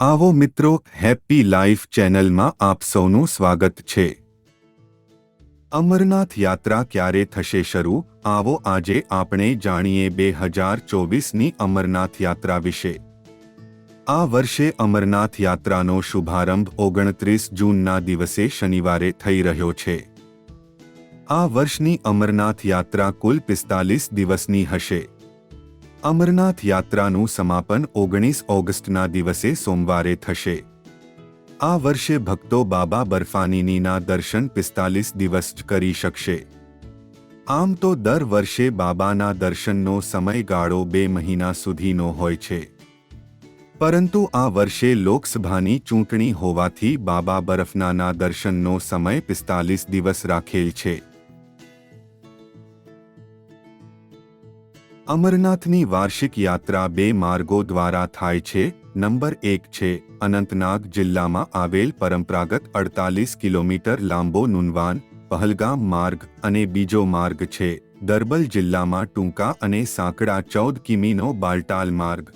આવો મિત્રો, happy life ચેનલમાં આપ સૌનું સ્વાગત છે। અમરનાથ યાત્રા ક્યારે થશે શરૂ? આવો આજે આપણે જાણીએ 2024ની અમરનાથ યાત્રા વિશે। આ વર્ષે અમરનાથ યાત્રાનો શુભારંભ 29 જૂનના દિવસે શનિવારે થઈ રહ્યો છે। આ વર્ષની અમરનાથ યાત્રા કુલ 45 દિવસની હશે। અમરનાથ યાત્રાનું સમાપન 19 ઓગસ્ટના દિવસે સોમવારે થશે। આ વર્ષે ભક્તો બાબા બર્ફાનીના દર્શન 45 દિવસ જ કરી શકશે। આમ તો દર વર્ષે બાબાના દર્શનનો સમયગાળો 2 મહિના સુધીનો હોય છે, પરંતુ આ વર્ષે લોકસભાની ચૂંટણી હોવાથી બાબા બર્ફાનીના દર્શનનો સમય 45 દિવસ રાખેલ છે। અમરનાથની વાર્ષિક યાત્રા 2 માર્ગો દ્વારા થાય છે। નંબર 1 છે અનંતનાગ જિલ્લામાં આવેલ પરંપરાગત 48 કિલોમીટર લાંબો નુનવાન પહલગામ માર્ગ અને બીજો માર્ગ છે દરબલ જિલ્લામાં ટૂંકા અને સાંકડા 14 કિમીનો બાલટાલ માર્ગ।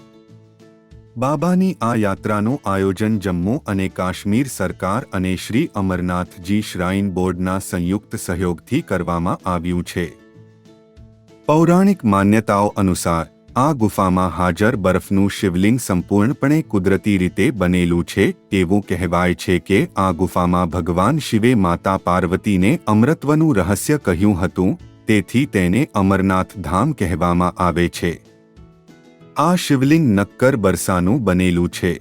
બાબાની આ યાત્રાનું આયોજન જમ્મુ અને કાશ્મીર સરકાર અને શ્રી અમરનાથજી શ્રાઇન બોર્ડના સંયુક્ત સહયોગથી કરવામાં આવ્યું છે। પૌરાણિક માન્યતાઓ અનુસાર આ ગુફામાં હાજર બરફનું શિવલિંગ સંપૂર્ણપણે કુદરતી રીતે બનેલું છે। એવું કહેવાય છે કે આ ગુફામાં ભગવાન શિવે માતા પાર્વતીને અમરત્વનું રહસ્ય કહ્યું હતું, તેથી તેને અમરનાથ ધામ કહેવામાં આવે છે। આ શિવલિંગ નક્કર બરસાનું બનેલું છે।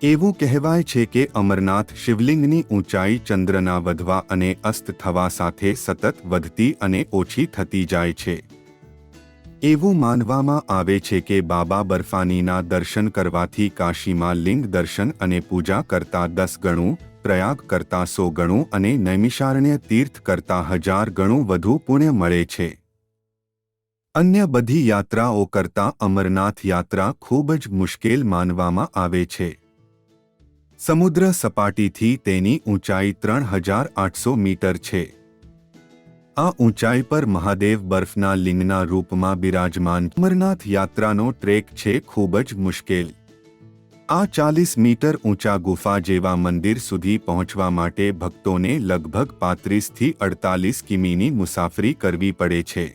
એવું કહેવાય છે કે અમરનાથ શિવલિંગની ઊંચાઈ ચંદ્રના વધવા અને અસ્ત થવા સાથે સતત વધતી અને ઓછી થતી જાય છે। એવું માનવામાં આવે છે કે બાબા બર્ફાનીના દર્શન કરવાથી કાશીમાં લિંગ દર્શન અને પૂજા કરતાં 10 ગણું, પ્રયાગ કરતાં 100 ગણું અને નૈમિષારણ્ય તીર્થ કરતાં 1000 ગણું વધુ પુણ્ય મળે છે। અન્ય બધી યાત્રાઓ કરતાં અમરનાથ યાત્રા ખૂબ જ મુશ્કેલ માનવામાં આવે છે। સમુદ્ર સપાટીથી તેની ઊંચાઈ 3800 મીટર છે। આ ઊંચાઈ પર મહાદેવ બર્ફના લિંગના રૂપમાં બિરાજમાન। અમરનાથ યાત્રાનો ટ્રેક છે ખૂબ જ મુશ્કેલ। આ 40 મીટર ઊંચા ગુફા જેવા મંદિર સુધી પહોંચવા માટે ભક્તોને લગભગ 35 થી 48 કિમીની મુસાફરી કરવી પડે છે।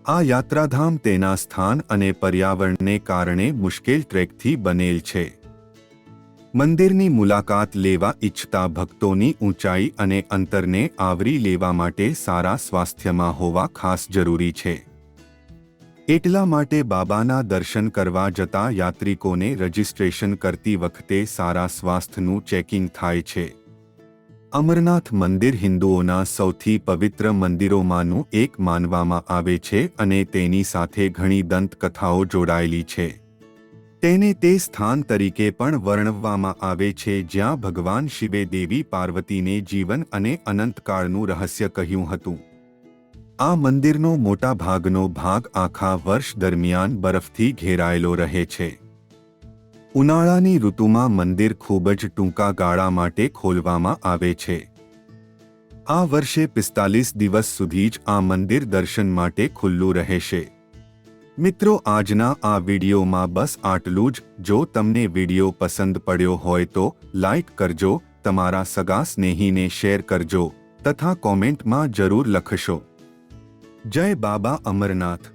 આ યાત્રાધામ તેના સ્થાન અને પર્યાવરણને કારણે મુશ્કેલ ટ્રેકથી બનેલ છે। મંદિરની મુલાકાત લેવા ઈચ્છતા ભક્તોની ઊંચાઈ અને અંતરને આવરી લેવા માટે સારા સ્વાસ્થ્યમાં હોવા ખાસ જરૂરી છે। એટલા માટે બાબાના દર્શન કરવા જતા યાત્રિકોને રજિસ્ટ્રેશન કરતી વખતે સારા સ્વાસ્થ્યનું ચેકિંગ થાય છે। અમરનાથ મંદિર હિન્દુઓના સૌથી પવિત્ર મંદિરોમાંનું એક માનવામાં આવે છે અને તેની સાથે ઘણી દંતકથાઓ જોડાયેલી છે। તેને તે સ્થાન તરીકે પણ વર્ણવવામાં આવે છે જ્યાં ભગવાન શિવે દેવી પાર્વતીને જીવન અને અનંતકાળનું રહસ્ય કહ્યું હતું। આ મંદિરનો મોટા ભાગનો ભાગ આખા વર્ષ દરમિયાન બરફથી ઘેરાયેલો રહે છે। ઉનાળાની ઋતુમાં મંદિર ખૂબ જ ટૂંકા ગાળા માટે ખોલવામાં આવે છે। આ વર્ષે 45 દિવસ સુધી જ આ મંદિર દર્શન માટે ખુલ્લું રહેશે। મિત્રો, આજના આ વિડીયોમાં બસ આટલું જ। જો તમને વિડીયો પસંદ પડ્યો હોય તો લાઈક કરજો, તમારા સગા સ્નેહીને શેર કરજો તથા કોમેન્ટમાં જરૂર લખશો। જય બાબા અમરનાથ।